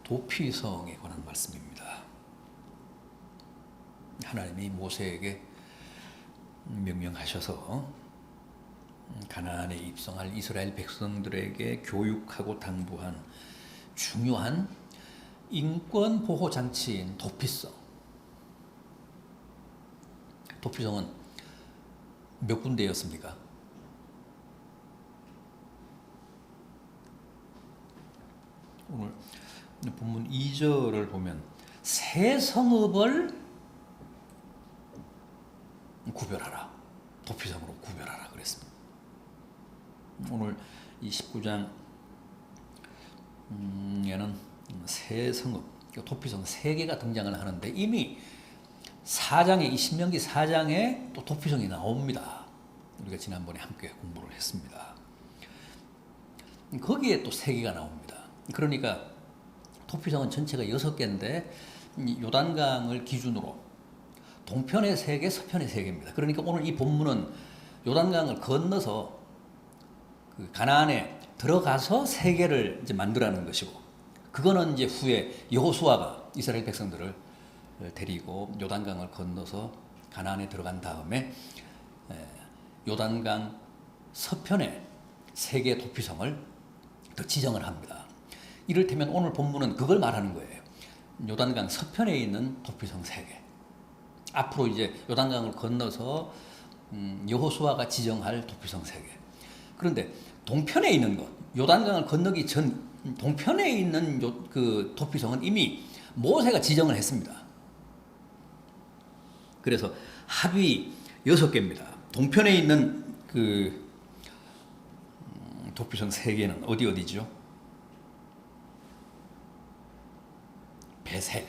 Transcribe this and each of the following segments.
도피성에 관한 말씀입니다. 하나님이 모세에게 명령하셔서 가나안에 입성할 이스라엘 백성들에게 교육하고 당부한 중요한 인권 보호 장치인 도피성. 도피성은 몇 군데였습니까? 오늘 본문 2절을 보면 세 성읍을 구별하라. 도피성으로 구별하라 그랬습니다. 오늘 이 19장에는 세 성읍, 도피성 3개가 등장을 하는데 이미 4장에, 이 신명기 4장에 또 도피성이 나옵니다. 우리가 지난번에 함께 공부를 했습니다. 거기에 또 3개가 나옵니다. 그러니까 도피성은 전체가 6개인데 요단강을 기준으로 동편의 3개, 서편의 3개입니다. 그러니까 오늘 이 본문은 요단강을 건너서 그 가나안에 들어가서 3개를 이제 만들라는 것이고, 그거는 이제 후에 여호수아가 이스라엘 백성들을 데리고 요단강을 건너서 가나안에 들어간 다음에 요단강 서편에 3개 도피성을 더 지정을 합니다. 이를테면 오늘 본문은 그걸 말하는 거예요. 요단강 서편에 있는 도피성 3개. 앞으로 이제 요단강을 건너서 여호수아가 지정할 도피성 3개. 그런데 동편에 있는 것, 요단강을 건너기 전 동편에 있는 그 도피성은 이미 모세가 지정을 했습니다. 그래서 합이 6개입니다. 동편에 있는 그 도피성 3개는 어디죠? 베셀,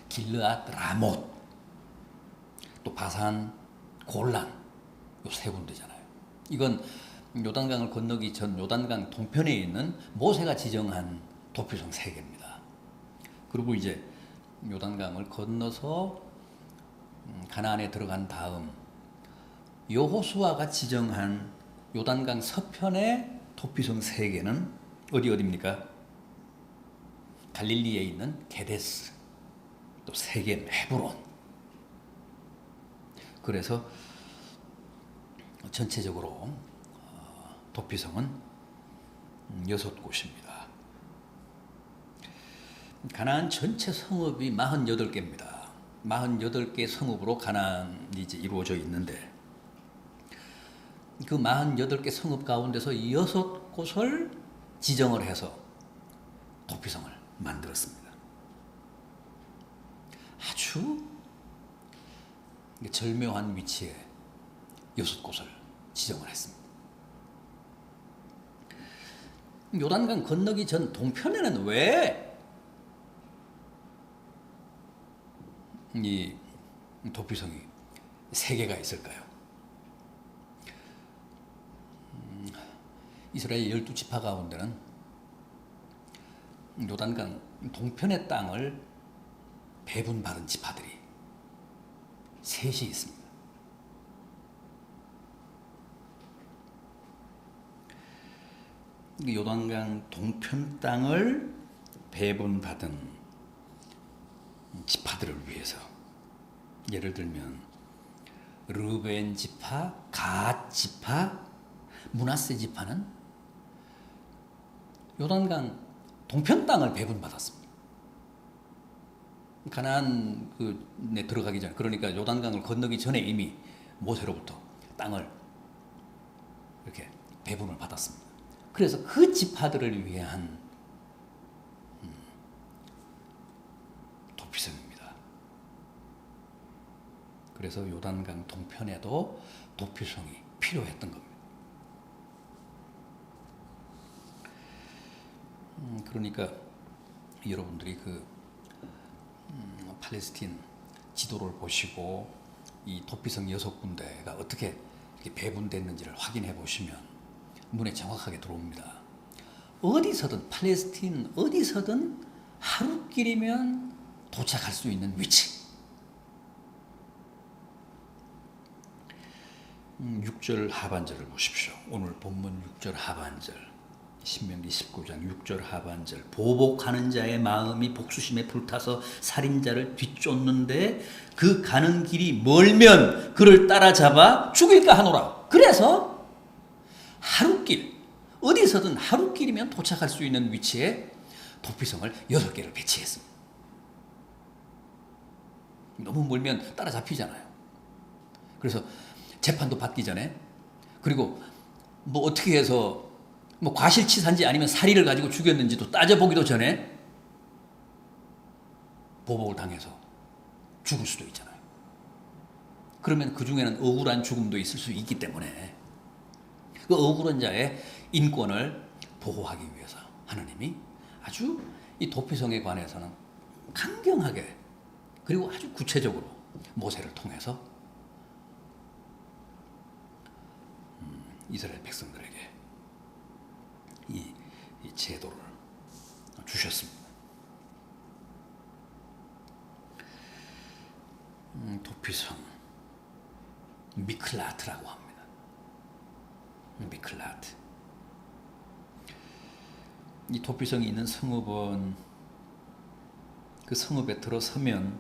길르앗 라못, 또 바산, 골란, 요 3군데잖아요. 이건 요단강을 건너기 전 요단강 동편에 있는 모세가 지정한 도피성 3개입니다. 그리고 이제 요단강을 건너서 가나안에 들어간 다음 여호수아가 지정한 요단강 서편의 도피성 3개는 어디입니까? 갈릴리에 있는 게데스, 또 세겜, 헤브론. 그래서 전체적으로 도피성은 6곳입니다. 가나안 전체 성읍이 48개입니다. 48개 성읍으로 가나안이 이제 이루어져 있는데, 그 48개 성읍 가운데서 6곳을 지정을 해서 도피성을 만들었습니다. 아주 절묘한 위치에 6곳을 지정을 했습니다. 요단강 건너기 전 동편에는 왜 이 도피성이 3개가 있을까요? 이스라엘 12지파 가운데는 요단강 동편의 땅을 배분받은 지파들이 3이 있습니다. 요단강 동편 땅을 배분받은 지파들을 위해서, 예를 들면 르벤 지파, 갓 지파, 므낫세 지파는 요단강 동편 땅을 배분받았습니다. 가나안에 들어가기 전, 그러니까 요단강을 건너기 전에 이미 모세로부터 땅을 이렇게 배분을 받았습니다. 그래서 그 지파들을 위한 도피성입니다. 그래서 요단강 동편에도 도피성이 필요했던 겁니다. 그러니까 여러분들이 그 팔레스틴 지도를 보시고 이 도피성 6군데가 어떻게 이렇게 배분됐는지를 확인해 보시면 눈에 정확하게 들어옵니다. 어디서든, 팔레스틴 어디서든 하루길이면 도착할 수 있는 위치. 6절 하반절을 보십시오. 오늘 본문 6절 하반절. 신명기 19장 6절 하반절 보복하는 자의 마음이 복수심에 불타서 살인자를 뒤쫓는데 그 가는 길이 멀면 그를 따라잡아 죽일까 하노라. 그래서 하루길 어디서든 하루길이면 도착할 수 있는 위치에 도피성을 6개를 배치했습니다. 너무 멀면 따라잡히잖아요. 그래서 재판도 받기 전에 그리고 뭐 어떻게 해서 뭐 과실치사인지 아니면 사리를 가지고 죽였는지도 따져보기도 전에 보복을 당해서 죽을 수도 있잖아요. 그러면 그 중에는 억울한 죽음도 있을 수 있기 때문에 그 억울한 자의 인권을 보호하기 위해서 하느님이 아주 이 도피성에 관해서는 강경하게 그리고 아주 구체적으로 모세를 통해서 이스라엘 백성들에게 이 제도를 주셨습니다. 도피성 미클라트라고 합니다. 미클라트. 이 도피성이 있는 성읍은 그 성읍에 들어서면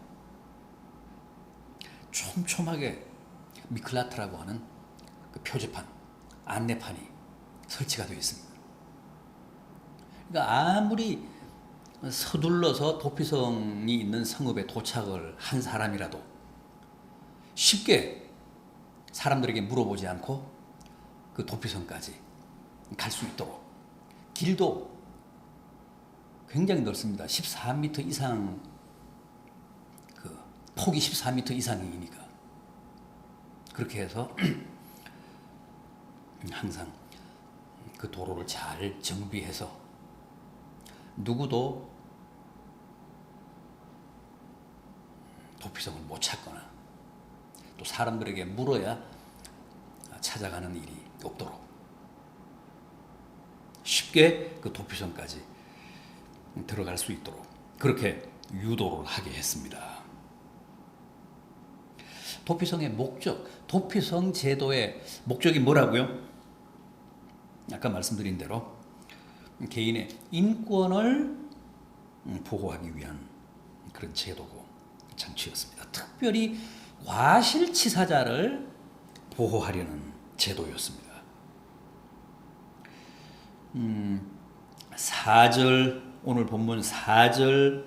촘촘하게 미클라트라고 하는 그 표지판, 안내판이 설치가 되어 있습니다. 그러니까 아무리 서둘러서 도피성이 있는 성읍에 도착을 한 사람이라도 쉽게 사람들에게 물어보지 않고 그 도피성까지 갈 수 있도록 길도 굉장히 넓습니다. 14m 이상 그 폭이 14m 이상이니까 그렇게 해서 항상 그 도로를 잘 정비해서 누구도 도피성을 못 찾거나 또 사람들에게 물어야 찾아가는 일이 없도록 쉽게 그 도피성까지 들어갈 수 있도록 그렇게 유도를 하게 했습니다. 도피성의 목적, 도피성 제도의 목적이 뭐라고요? 아까 말씀드린 대로 개인의 인권을 보호하기 위한 그런 제도고 장치였습니다. 특별히 과실치사자를 보호하려는 제도였습니다. 4절 오늘 본문 4절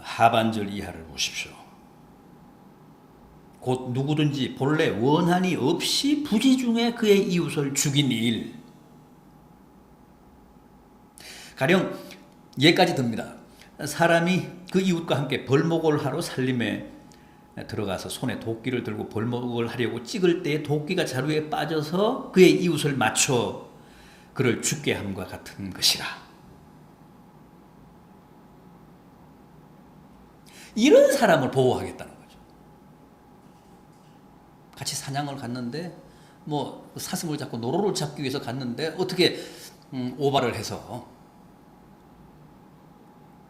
하반절 이하를 보십시오. 곧 누구든지 본래 원한이 없이 부지 중에 그의 이웃을 죽인 일. 가령 예까지 듭니다. 사람이 그 이웃과 함께 벌목을 하러 살림에 들어가서 손에 도끼를 들고 벌목을 하려고 찍을 때 도끼가 자루에 빠져서 그의 이웃을 맞춰 그를 죽게 함과 같은 것이라. 이런 사람을 보호하겠다는 거죠. 같이 사냥을 갔는데 뭐 사슴을 잡고 노루를 잡기 위해서 갔는데 어떻게 오바를 해서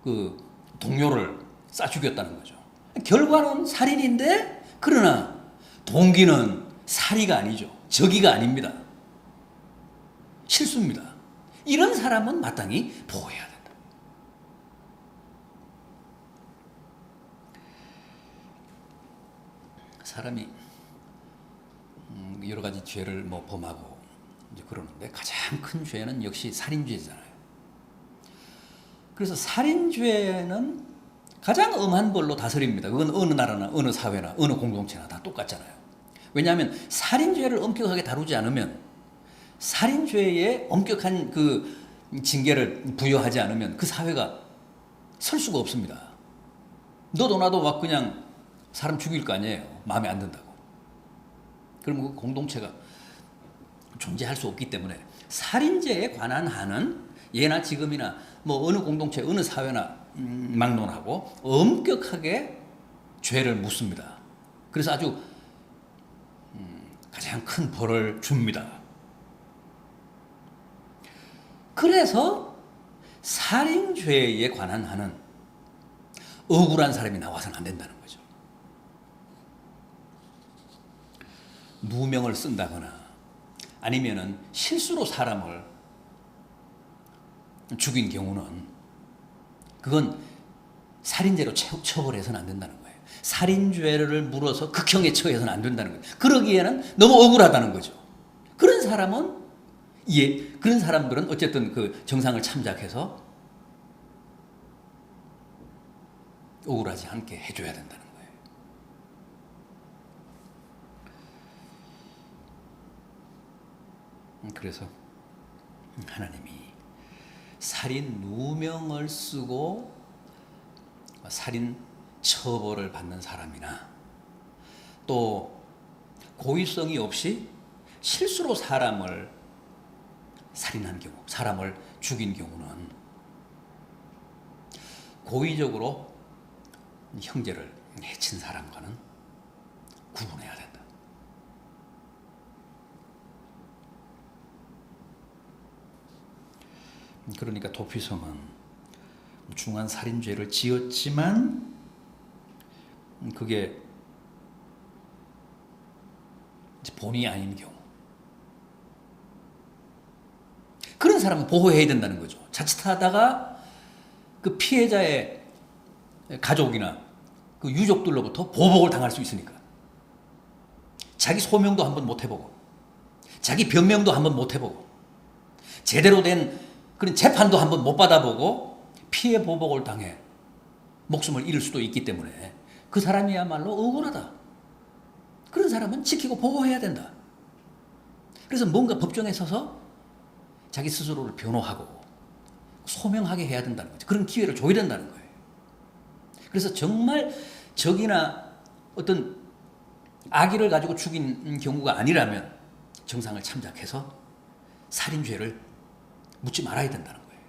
그 동료를 쏴 죽였다는 거죠. 결과는 살인인데 그러나 동기는 살이가 아니죠. 적이가 아닙니다. 실수입니다. 이런 사람은 마땅히 보호해야 된다. 사람이 여러 가지 죄를 뭐 범하고 이제 그러는데 가장 큰 죄는 역시 살인죄잖아요. 그래서 살인죄는 가장 엄한 벌로 다스립니다. 그건 어느 나라나 어느 사회나 어느 공동체나 다 똑같잖아요. 왜냐하면 살인죄를 엄격하게 다루지 않으면 살인죄에 엄격한 그 징계를 부여하지 않으면 그 사회가 설 수가 없습니다. 너도 나도 막 그냥 사람 죽일 거 아니에요. 마음에 안 든다고. 그러면 그 공동체가 존재할 수 없기 때문에 살인죄에 관한 한은 예나 지금이나 뭐 어느 공동체 어느 사회나 막론하고 엄격하게 죄를 묻습니다. 그래서 아주 가장 큰 벌을 줍니다. 그래서 살인죄에 관한 한은 억울한 사람이 나와서는 안 된다는 거죠. 누명을 쓴다거나 아니면은 실수로 사람을 죽인 경우는 그건 살인죄로 처벌해서는 안 된다는 거예요. 살인죄를 물어서 극형에 처해서는 안 된다는 거예요. 그러기에는 너무 억울하다는 거죠. 그런 사람은 그런 사람들은 어쨌든 그 정상을 참작해서 억울하지 않게 해줘야 된다는 거예요. 그래서 하나님이 살인 누명을 쓰고 살인 처벌을 받는 사람이나 또 고의성이 없이 실수로 사람을 살인한 경우, 사람을 죽인 경우는 고의적으로 형제를 해친 사람과는 구분해야 된다. 그러니까 도피성은 중한 살인죄를 지었지만 그게 본의 아닌 경우, 그런 사람은 보호해야 된다는 거죠. 자칫하다가 그 피해자의 가족이나 그 유족들로부터 보복을 당할 수 있으니까. 자기 소명도 한번 못 해보고, 자기 변명도 한번 못 해보고, 제대로 된 그런 재판도 한번 못 받아보고 피해 보복을 당해 목숨을 잃을 수도 있기 때문에 그 사람이야말로 억울하다. 그런 사람은 지키고 보호해야 된다. 그래서 뭔가 법정에 서서 자기 스스로를 변호하고 소명하게 해야 된다는 거죠. 그런 기회를 줘야 된다는 거예요. 그래서 정말 적이나 어떤 악의를 가지고 죽인 경우가 아니라면 정상을 참작해서 살인죄를 묻지 말아야 된다는 거예요.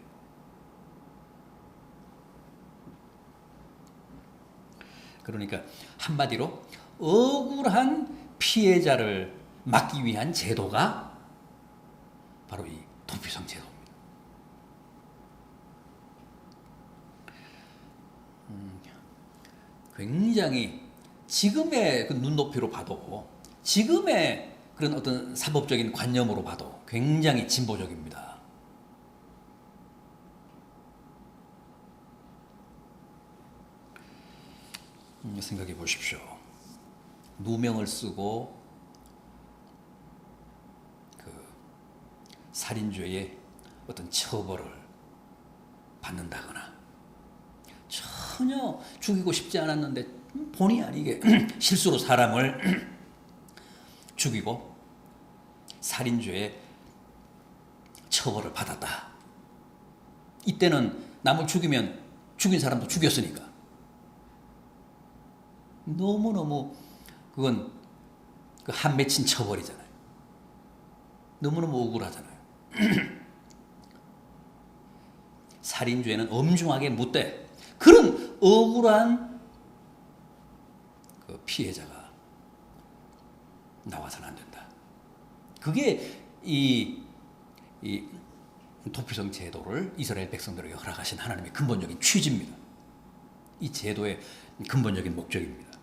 그러니까 한마디로 억울한 피해자를 막기 위한 제도가 바로 이 도피성 제도입니다. 굉장히 지금의 그 눈높이로 봐도, 지금의 그런 어떤 사법적인 관념으로 봐도 굉장히 진보적입니다. 생각해 보십시오. 누명을 쓰고 그 살인죄의 어떤 처벌을 받는다거나, 전혀 죽이고 싶지 않았는데 본의 아니게 실수로 사람을 죽이고 살인죄의 처벌을 받았다. 이때는 남을 죽이면 죽인 사람도 죽였으니까 너무너무 그건 그 한 맺힌 처벌이잖아요. 너무너무 억울하잖아요. 살인죄는 엄중하게 묻되 그런 억울한 그 피해자가 나와서는 안 된다. 그게 이 도피성 제도를 이스라엘 백성들에게 허락하신 하나님의 근본적인 취지입니다. 이 제도의 근본적인 목적입니다.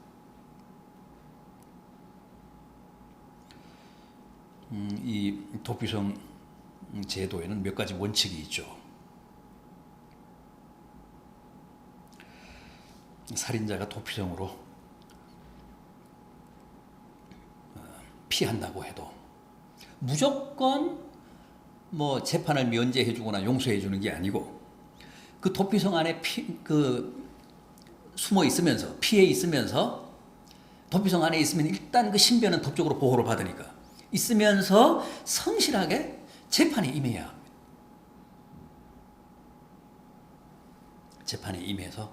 이 도피성 제도에는 몇 가지 원칙이 있죠. 살인자가 도피성으로 피한다고 해도 무조건 뭐 재판을 면제해주거나 용서해주는 게 아니고, 그 도피성 안에 숨어 있으면서, 피해 있으면서, 도피성 안에 있으면 일단 그 신변은 법적으로 보호를 받으니까 있으면서 성실하게 재판에 임해야 합니다. 재판에 임해서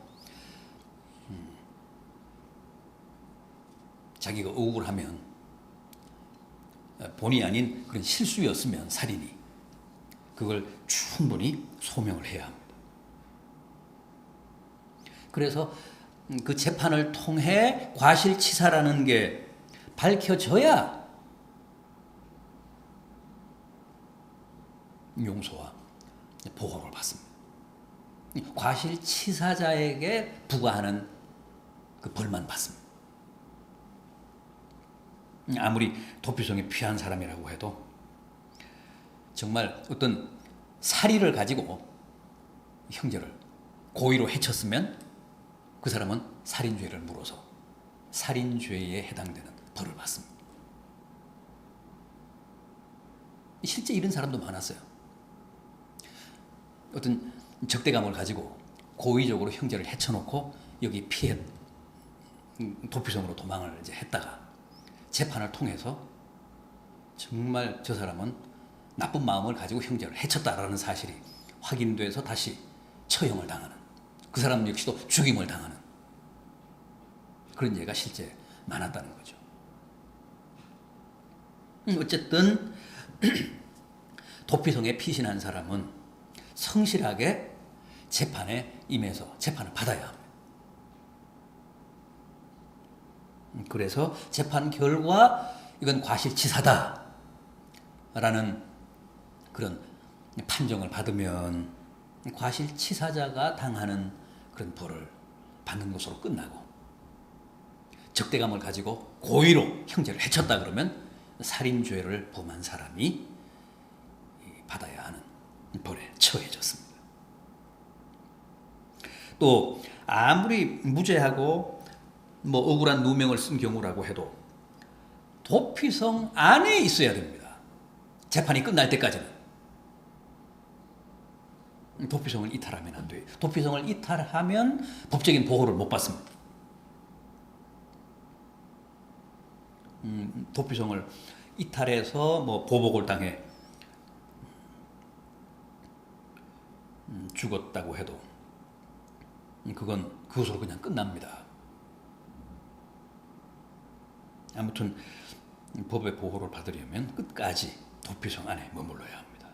자기가 억울하면, 본의 아닌 그런 실수였으면 살인이, 그걸 충분히 소명을 해야 합니다. 그래서 그 재판을 통해 과실치사라는 게 밝혀져야 용서와 보호를 받습니다. 과실치사자에게 부과하는 그 벌만 받습니다. 아무리 도피성에 피한 사람이라고 해도 정말 어떤 사리를 가지고 형제를 고의로 해쳤으면 그 사람은 살인죄를 물어서 살인죄에 해당되는 벌을 받습니다. 실제 이런 사람도 많았어요. 어떤 적대감을 가지고 고의적으로 형제를 해쳐놓고 여기 피해 도피성으로 도망을 이제 했다가 재판을 통해서 정말 저 사람은 나쁜 마음을 가지고 형제를 해쳤다라는 사실이 확인돼서 다시 처형을 당하는, 그 사람 역시도 죽임을 당하는 그런 예가 실제 많았다는 거죠. 어쨌든 도피성에 피신한 사람은 성실하게 재판에 임해서 재판을 받아야 합니다. 그래서 재판 결과 이건 과실치사다라는 그런 판정을 받으면 과실치사자가 당하는 그런 벌을 받는 것으로 끝나고, 적대감을 가지고 고의로 형제를 해쳤다 그러면 살인죄를 범한 사람이 받아야 하는 벌에 처해졌습니다. 또 아무리 무죄하고 뭐 억울한 누명을 쓴 경우라고 해도 도피성 안에 있어야 됩니다. 재판이 끝날 때까지는. 도피성을 이탈하면 안 돼요. 도피성을 이탈하면 법적인 보호를 못 받습니다. 도피성을 이탈해서 뭐 보복을 당해 죽었다고 해도 그건 그것으로 그냥 끝납니다. 아무튼 법의 보호를 받으려면 끝까지 도피성 안에 머물러야 합니다.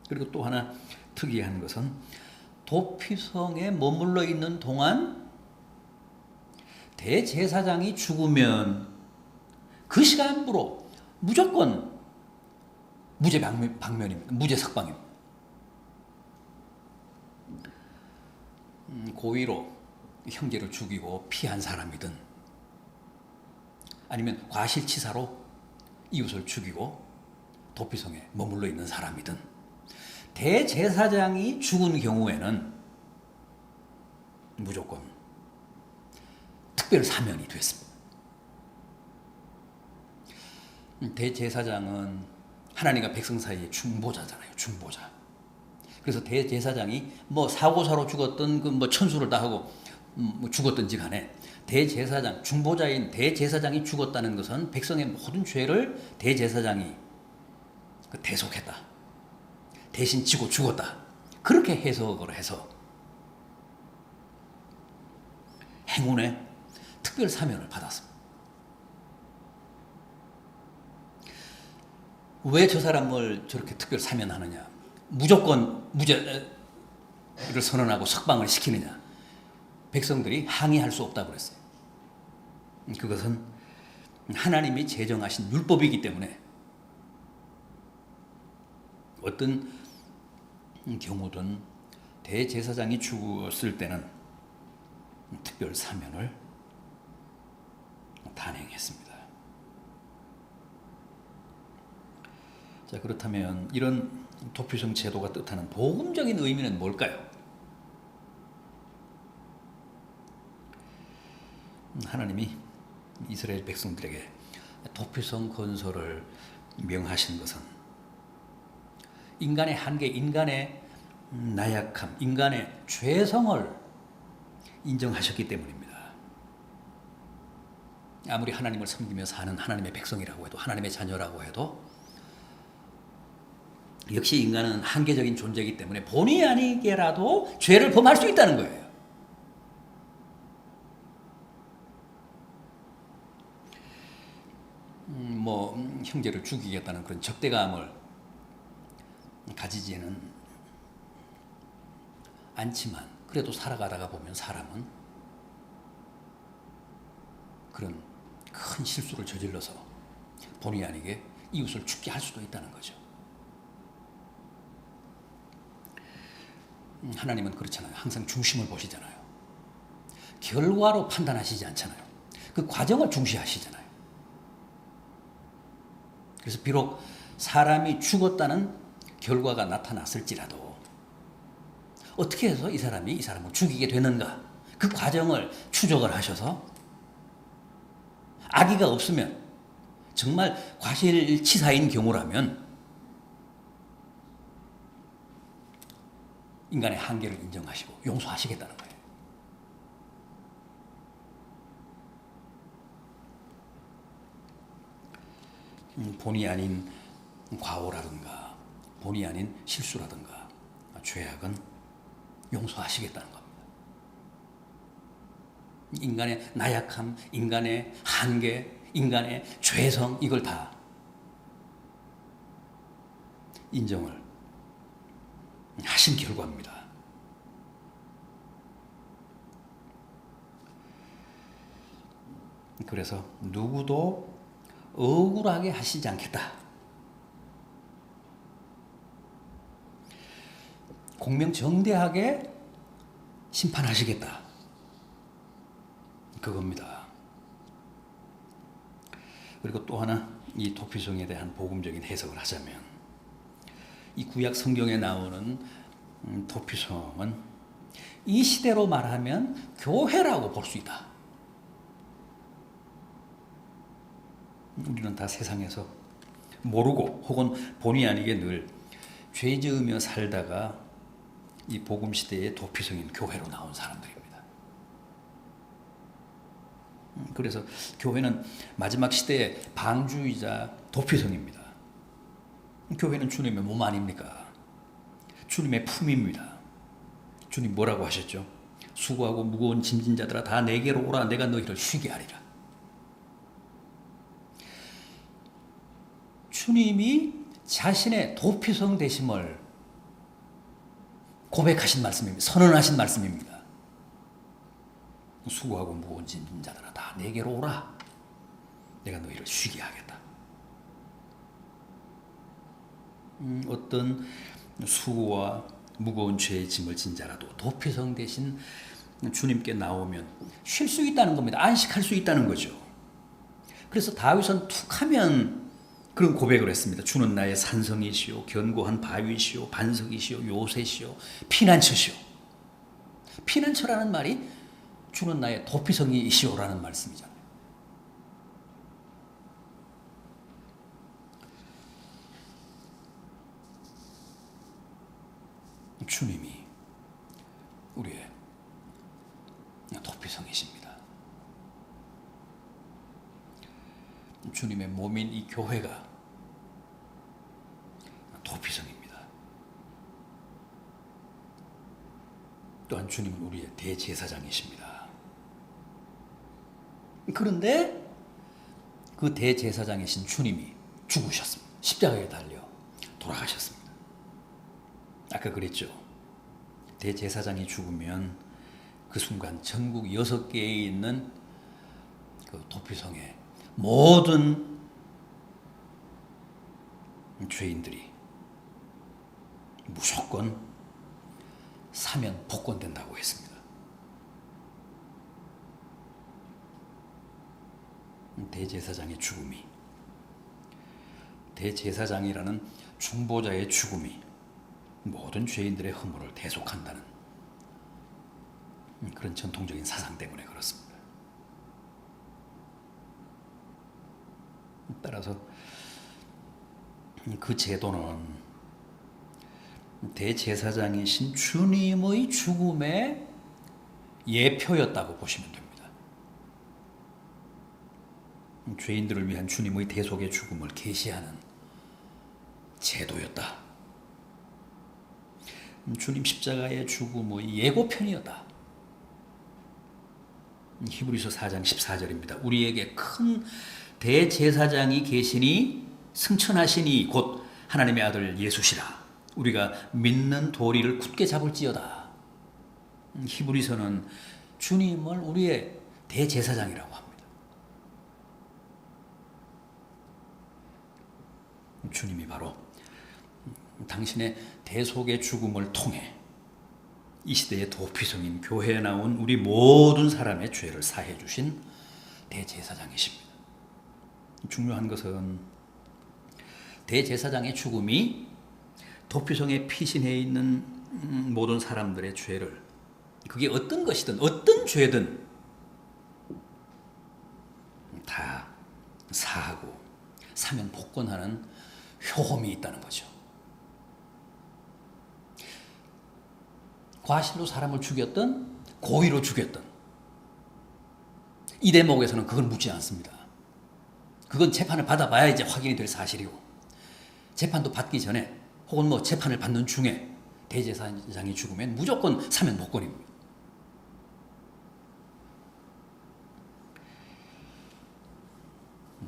그리고 또 하나 특이한 것은 도피성에 머물러 있는 동안 대제사장이 죽으면 그 시간부로 무조건 무죄 방면입니다. 무죄 석방입니다. 고의로 형제를 죽이고 피한 사람이든 아니면 과실치사로 이웃을 죽이고 도피성에 머물러 있는 사람이든 대제사장이 죽은 경우에는 무조건 특별 사면이 됐습니다. 대제사장은 하나님과 백성 사이의 중보자잖아요. 중보자. 그래서 대제사장이 뭐 사고사로 죽었던 그 뭐 천수를 다 하고 뭐 죽었든지 간에 대제사장, 중보자인 대제사장이 죽었다는 것은 백성의 모든 죄를 대제사장이 대속했다. 대신 지고 죽었다. 그렇게 해석을 해서 행운의 특별 사면을 받았습니다. 왜 저 사람을 저렇게 특별 사면하느냐? 무조건 무죄를 선언하고 석방을 시키느냐? 백성들이 항의할 수 없다고 그랬어요. 그것은 하나님이 제정하신 율법이기 때문에 어떤 경우든 대제사장이 죽었을 때는 특별 사면을 단행했습니다. 자, 그렇다면 이런 도피성 제도가 뜻하는 복음적인 의미는 뭘까요? 하나님이 이스라엘 백성들에게 도피성 건설을 명하신 것은 인간의 한계, 인간의 나약함, 인간의 죄성을 인정하셨기 때문입니다. 아무리 하나님을 섬기며 사는 하나님의 백성이라고 해도, 하나님의 자녀라고 해도 역시 인간은 한계적인 존재이기 때문에 본의 아니게라도 죄를 범할 수 있다는 거예요. 형제를 죽이겠다는 그런 적대감을 가지지는 않지만 그래도 살아가다가 보면 사람은 그런 큰 실수를 저질러서 본의 아니게 이웃을 죽게 할 수도 있다는 거죠. 하나님은 그렇잖아요. 항상 중심을 보시잖아요. 결과로 판단하시지 않잖아요. 그 과정을 중시하시잖아요. 그래서 비록 사람이 죽었다는 결과가 나타났을지라도 어떻게 해서 이 사람을 죽이게 되는가? 그 과정을 추적을 하셔서 악의가 없으면 정말 과실치사인 경우라면 인간의 한계를 인정하시고 용서하시겠다는 거예요. 본의 아닌 과오라든가 본의 아닌 실수라든가 죄악은 용서하시겠다는 겁니다. 인간의 나약함, 인간의 한계, 인간의 죄성 이걸 다 인정을 하신 결과입니다. 그래서 누구도 억울하게 하시지 않겠다. 공명정대하게 심판하시겠다. 그겁니다. 그리고 또 하나 이 도피성에 대한 복음적인 해석을 하자면 이 구약 성경에 나오는 도피성은 이 시대로 말하면 교회라고 볼 수 있다. 우리는 다 세상에서 모르고 혹은 본의 아니게 늘 죄 지으며 살다가 이 복음 시대의 도피성인 교회로 나온 사람들입니다. 그래서 교회는 마지막 시대의 방주이자 도피성입니다. 교회는 주님의 몸 아닙니까? 주님의 품입니다. 주님 뭐라고 하셨죠? 수고하고 무거운 짐진 자들아 다 내게로 오라 내가 너희를 쉬게 하리라. 주님이 자신의 도피성 되심을 고백하신 말씀입니다. 선언하신 말씀입니다. 수고하고 무거운 짐진 자들아 다 내게로 오라. 내가 너희를 쉬게 하겠다. 어떤 수고와 무거운 죄의 짐을 진 자라도 도피성 대신 주님께 나오면 쉴 수 있다는 겁니다. 안식할 수 있다는 거죠. 그래서 다윗은 툭하면 그런 고백을 했습니다. 주는 나의 산성이시오 견고한 바위시오 반석이시오 요새시오 피난처시오. 피난처라는 말이 주는 나의 도피성이시오라는 말씀이잖아요. 주님이 우리의 도피성이십니다. 주님의 몸인 이 교회가 도피성입니다. 또한 주님은 우리의 대제사장이십니다. 그런데 그 대제사장이신 주님이 죽으셨습니다. 십자가에 달려 돌아가셨습니다. 아까 그랬죠. 대제사장이 죽으면 그 순간 전국 6개에 있는 그 도피성의 모든 죄인들이 무조건 사면 복권된다고 했습니다. 대제사장의 죽음이, 대제사장이라는 중보자의 죽음이 모든 죄인들의 허물을 대속한다는 그런 전통적인 사상 때문에 그렇습니다. 따라서 그 제도는 대제사장이신 주님의 죽음의 예표였다고 보시면 됩니다. 죄인들을 위한 주님의 대속의 죽음을 계시하는 제도였다. 주님 십자가의 죽음의 예고편이었다. 히브리서 4장 14절입니다. 우리에게 큰 대제사장이 계시니 승천하시니 곧 하나님의 아들 예수시라. 우리가 믿는 도리를 굳게 잡을지어다. 히브리서는 주님을 우리의 대제사장이라고 합니다. 주님이 바로 당신의 대속의 죽음을 통해 이 시대의 도피성인 교회에 나온 우리 모든 사람의 죄를 사해 주신 대제사장이십니다. 중요한 것은 대제사장의 죽음이 도피성에 피신해 있는 모든 사람들의 죄를, 그게 어떤 것이든 어떤 죄든 다 사하고 사면 복권하는 효험이 있다는 거죠. 과실로 사람을 죽였던, 고의로 죽였던, 이 대목에서는 그걸 묻지 않습니다. 그건 재판을 받아봐야 이제 확인이 될 사실이고, 재판도 받기 전에 혹은 뭐 재판을 받는 중에 대제사장이 죽으면 무조건 사면 복권입니다.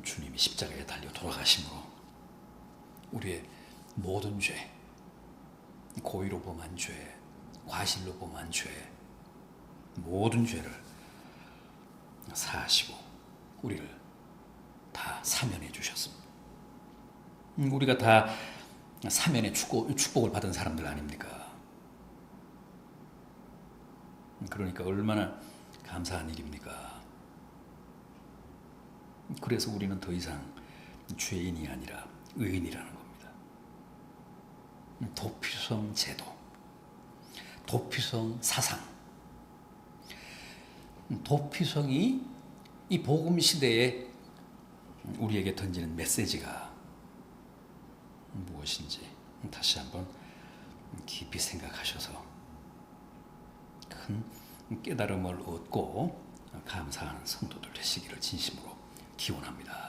주님이 십자가에 달려 돌아가심으로 우리의 모든 죄, 고의로 범한 죄, 과실로 범한 죄, 모든 죄를 사하시고 우리를 다 사면해 주셨습니다. 우리가 다 사면의 축복을 받은 사람들 아닙니까? 그러니까 얼마나 감사한 일입니까? 그래서 우리는 더 이상 죄인이 아니라 의인이라는 겁니다. 도피성 제도, 도피성 사상, 도피성이 이 복음 시대에 우리에게 던지는 메시지가 무엇인지 다시 한번 깊이 생각하셔서 큰 깨달음을 얻고 감사하는 성도들 되시기를 진심으로 기원합니다.